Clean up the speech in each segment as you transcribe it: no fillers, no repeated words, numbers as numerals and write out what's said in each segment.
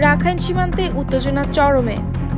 Rakhine সীমান্তে উত্তেজনা চরমে।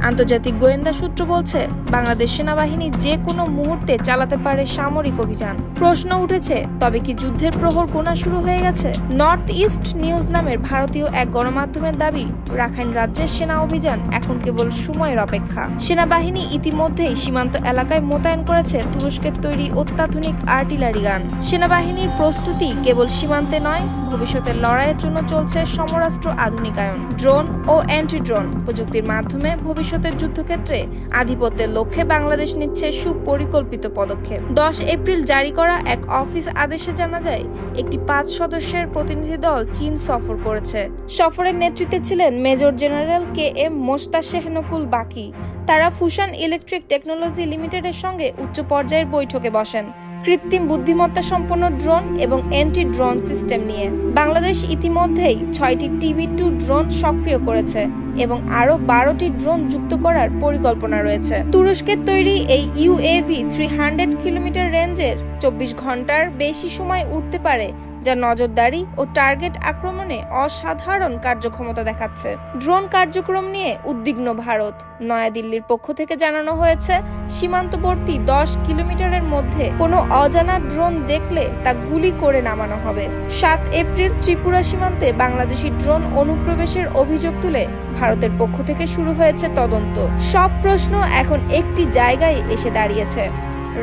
আন্তর্জাতিক গোয়েন্দা সূত্র বলছে, বাংলাদেশ সেনাবাহিনী যে কোনো মুহূর্তে চালাতে পারে সামরিক অভিযান। প্রশ্ন উঠেছে, তবে কি যুদ্ধের প্রহর গোনা শুরু হয়ে গেছে? নর্থ ইস্ট নিউজ নামের ভারতীয় এক গণমাধ্যমের দাবি, রাখাইন রাজ্যের সেনা অভিযান এখন কেবল সময়ের অপেক্ষা। সেনাবাহিনী ইতিমধ্যেই সীমান্ত এলাকায় মোতায়েন করেছে তুরস্কের তৈরি অত্যাধুনিক আর্টিলারি গান। সেনাবাহিনীর প্রস্তুতি কেবল সীমান্তে নয়, ভবিষ্যতের লড়াইয়ের জন্য চলছে সমরাস্ত্র আধুনিকায়ন। ড্রোন ও অ্যান্টি ড্রোন প্রযুক্তির মাধ্যমে ভবিষ্যতের যুদ্ধক্ষেত্রে আধিপত্যের লক্ষ্যে বাংলাদেশ নিচ্ছে সুপরিকল্পিত পদক্ষেপ। 10 এপ্রিল জারি করা এক অফিস আদেশে জানা যায়, একটি 5 সদস্যের প্রতিনিধি দল চীন সফর করেছে। সফরের নেতৃত্বে ছিলেন মেজর জেনারেল KM মোস্তাশেহনকুল বাকি। তারা ফুশন ইলেকট্রিক টেকনোলজি লিমিটেডের সঙ্গে উচ্চ পর্যায়ের বৈঠকে বসেন, কৃত্রিম বুদ্ধিমত্তা সম্পন্ন ড্রোন এবং অ্যান্টি ড্রোন সিস্টেম নিয়ে। বাংলাদেশ ইতিমধ্যেই 6টি TB2 ড্রোন সক্রিয় করেছে এবং আরও 12টি ড্রোন যুক্ত করার পরিকল্পনা রয়েছে। তুরস্কের তৈরি এই UAV 300 কিলোমিটার রেঞ্জের 24 ঘন্টার বেশি সময় উঠতে পারে, যা নজরদারি ও টার্গেট আক্রমণে অসাধারণ কার্যক্ষমতা দেখাচ্ছে। ড্রোন কার্যক্রম নিয়ে উদ্বিগ্ন ভারত। নয়াদিল্লির পক্ষ থেকে জানানো হয়েছে, সীমান্তবর্তী 10 কিলোমিটারের মধ্যে কোনো অজানা ড্রোন দেখলে তা গুলি করে নামানো হবে। 7 এপ্রিল ত্রিপুরা সীমান্তে বাংলাদেশি ড্রোন অনুপ্রবেশের অভিযোগ তুলে ভারতের পক্ষ থেকে শুরু হয়েছে তদন্ত। সব প্রশ্ন এখন একটি জায়গায় এসে দাঁড়িয়েছে,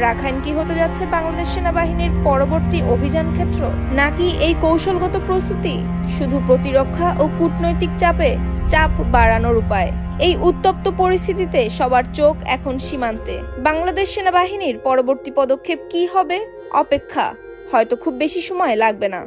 রাখাইন কি হতে যাচ্ছে বাংলাদেশ সেনাবাহিনীর পরবর্তী অভিযান ক্ষেত্র, নাকি এই কৌশলগত প্রস্তুতি শুধু প্রতিরক্ষা ও কূটনৈতিক চাপ বাড়ানোর উপায়? এই উত্তপ্ত পরিস্থিতিতে সবার চোখ এখন সীমান্তে। বাংলাদেশ সেনাবাহিনীর পরবর্তী পদক্ষেপ কি হবে? অপেক্ষা হয়তো খুব বেশি সময় লাগবে না।